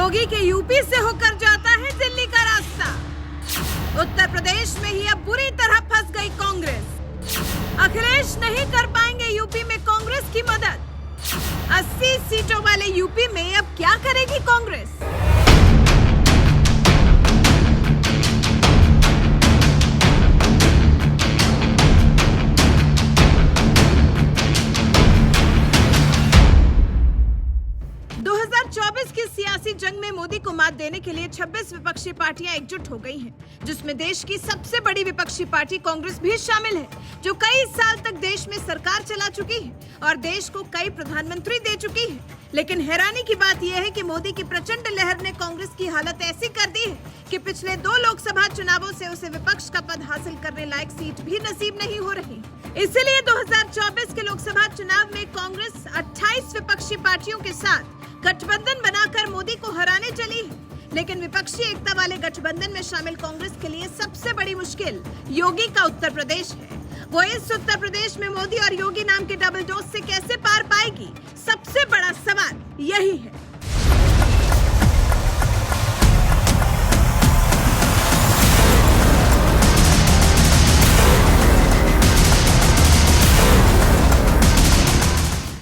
योगी के यूपी से होकर जाता है दिल्ली का रास्ता। उत्तर प्रदेश में ही अब बुरी तरह फंस गई कांग्रेस। अखिलेश नहीं कर पाएंगे यूपी में कांग्रेस की मदद। 80 सीटों वाले यूपी में अब क्या करेगी कांग्रेस? की सियासी जंग में मोदी को मात देने के लिए 26 विपक्षी पार्टियां एकजुट हो गई हैं, जिसमें देश की सबसे बड़ी विपक्षी पार्टी कांग्रेस भी शामिल है, जो कई साल तक देश में सरकार चला चुकी है और देश को कई प्रधानमंत्री दे चुकी है। लेकिन हैरानी की बात यह है कि मोदी की प्रचंड लहर ने कांग्रेस की हालत ऐसी कर दी है कि पिछले 2 लोकसभा चुनावों से उसे विपक्ष का पद हासिल करने लायक सीट भी नसीब नहीं हो रही। इसीलिए 2024 के लोकसभा चुनाव में कांग्रेस 28 विपक्षी पार्टियों के साथ गठबंधन बनाकर मोदी को हराने चली है। लेकिन विपक्षी एकता वाले गठबंधन में शामिल कांग्रेस के लिए सबसे बड़ी मुश्किल योगी का उत्तर प्रदेश है। वो इस उत्तर प्रदेश में मोदी और योगी नाम के डबल डोज से कैसे पार पाएगी, सबसे बड़ा सवाल यही है।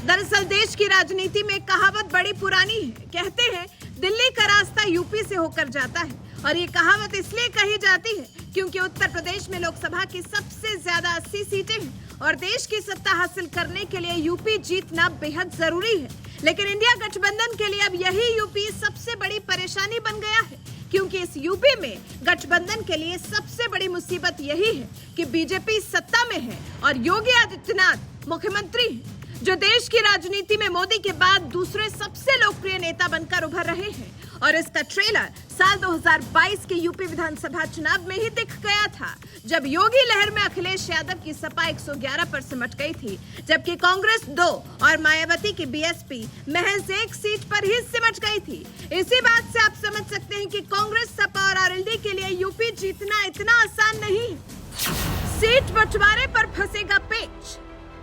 दरअसल देश की राजनीति में कहावत बड़ी पुरानी है। कहते हैं दिल्ली का रास्ता यूपी से होकर जाता है, और ये कहावत इसलिए कही जाती है क्योंकि उत्तर प्रदेश में लोकसभा की सबसे ज्यादा 80 सीटें हैं और देश की सत्ता हासिल करने के लिए यूपी जीतना बेहद जरूरी है। लेकिन इंडिया गठबंधन के लिए अब यही यूपी सबसे बड़ी परेशानी बन गया है, क्योंकि इस यूपी में गठबंधन के लिए सबसे बड़ी मुसीबत यही है कि बीजेपी सत्ता में है और योगी आदित्यनाथ मुख्यमंत्री हैं, जो देश की राजनीति में मोदी के बाद दूसरे सबसे लोकप्रिय नेता बनकर उभर रहे हैं। और इसका ट्रेलर साल 2022 के यूपी विधानसभा चुनाव में ही दिख गया था, जब योगी लहर में अखिलेश यादव की सपा 111 पर सिमट गई थी, जबकि कांग्रेस 2 और मायावती की बीएसपी महज 1 सीट पर ही सिमट गई थी। इसी बात से आप समझ सकते हैं कि कांग्रेस, सपा और आरएलडी के लिए यूपी जीतना इतना आसान नहीं है। सीट बंटवारे पर फंसेगा पेच।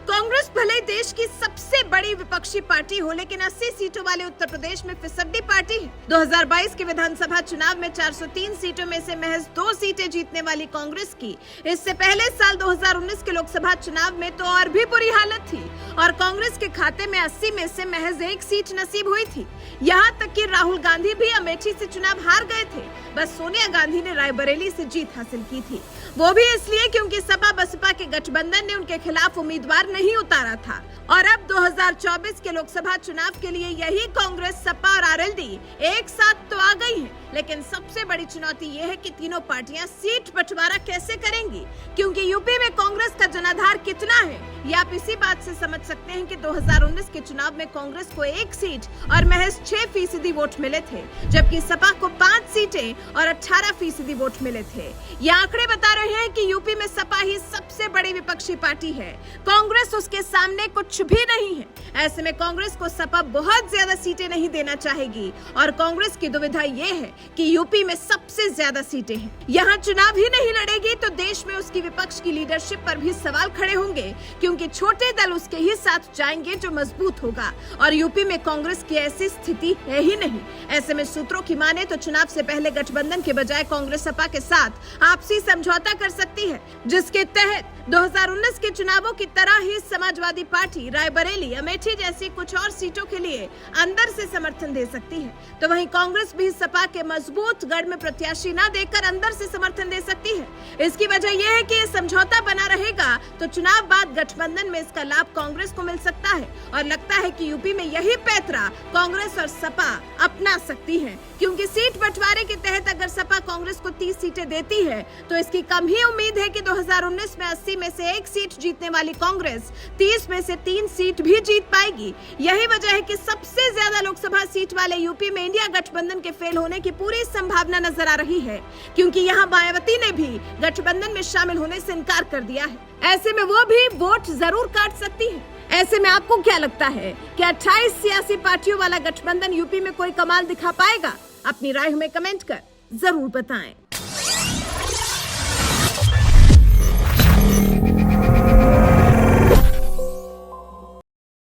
कांग्रेस भले देश की सबसे बड़ी विपक्षी पार्टी हो, लेकिन 80 सीटों वाले उत्तर प्रदेश में फिसड्डी पार्टी है। 2022 के विधानसभा चुनाव में 403 सीटों में से महज 2 सीटें जीतने वाली कांग्रेस की इससे पहले साल 2019 के लोकसभा चुनाव में तो और भी बुरी हालत थी और कांग्रेस के खाते में 80 में से महज 1 सीट नसीब हुई थी। यहाँ तक कि राहुल गांधी भी अमेठी से चुनाव हार गए थे। बस सोनिया गांधी ने रायबरेली से जीत हासिल की थी, वो भी इसलिए क्योंकि सपा बसपा के गठबंधन ने उनके खिलाफ उम्मीदवार नहीं उतारा था। और अब 2024 के लोकसभा चुनाव के लिए यही कांग्रेस, सपा और आरएलडी एक साथ तो आ गई हैं, लेकिन सबसे बड़ी चुनौती ये है कि तीनों पार्टियां सीट बंटवारा कैसे करेंगी, क्योंकि यूपी में कांग्रेस का जनाधार कितना है ये आप इसी बात से समझ सकते हैं कि 2019 के चुनाव में कांग्रेस को 1 सीट और महज 6% वोट मिले थे, जबकि सपा को 5 सीटें और 18% वोट मिले थे। ये आंकड़े बता रहे हैं कि यूपी में सपा ही सबसे बड़ी विपक्षी पार्टी है, कांग्रेस उसके सामने कुछ भी नहीं है। ऐसे में कांग्रेस को सपा बहुत ज्यादा सीटें नहीं देना चाहेगी और कांग्रेस की दुविधा ये है कि यूपी में सबसे ज्यादा सीटें हैं। यहाँ चुनाव ही नहीं लड़ेगी तो देश में उसकी विपक्ष की लीडरशिप पर भी सवाल खड़े होंगे, क्योंकि छोटे दल उसके ही साथ जाएंगे जो मजबूत होगा, और यूपी में कांग्रेस की ऐसी स्थिति है ही नहीं। ऐसे में सूत्रों की माने तो चुनाव से पहले गठबंधन के बजाय कांग्रेस सपा के साथ आपसी समझौता कर सकती है, जिसके तहत 2019 के चुनावों की तरह ही समाजवादी पार्टी रायबरेली, अमेठी जैसी कुछ और सीटों के लिए अंदर से समर्थन दे सकती है, तो वहीं कांग्रेस भी सपा के मजबूत गढ़ में प्रत्याशी न देकर अंदर से समर्थन दे सकती है। इसकी वजह यह है कि ये समझौता बना रहेगा तो चुनाव बाद गठबंधन में इसका लाभ कांग्रेस को मिल सकता है, और लगता है कि यूपी में यही पैंतरा कांग्रेस और सपा अपना सकती है, क्योंकि सीट बंटवारे के तहत अगर सपा कांग्रेस को 30 सीटें देती है तो इसकी कम ही उम्मीद है कि 2019 में 80 में से 1 सीट जीतने वाली कांग्रेस 30 में से 3 सीट भी जीत पाएगी। यही वजह है कि सबसे ज्यादा लोकसभा सीट वाले यूपी में इंडिया गठबंधन के फेल होने की पूरी संभावना नजर आ रही है, क्योंकि यहाँ मायावती ने भी गठबंधन में शामिल होने से इनकार कर दिया है। ऐसे में वो भी वोट जरूर काट सकती है। ऐसे में आपको क्या लगता है कि 28 सियासी पार्टियों वाला गठबंधन यूपी में कोई कमाल दिखा पाएगा? अपनी राय हमें कमेंट कर जरूर बताएं।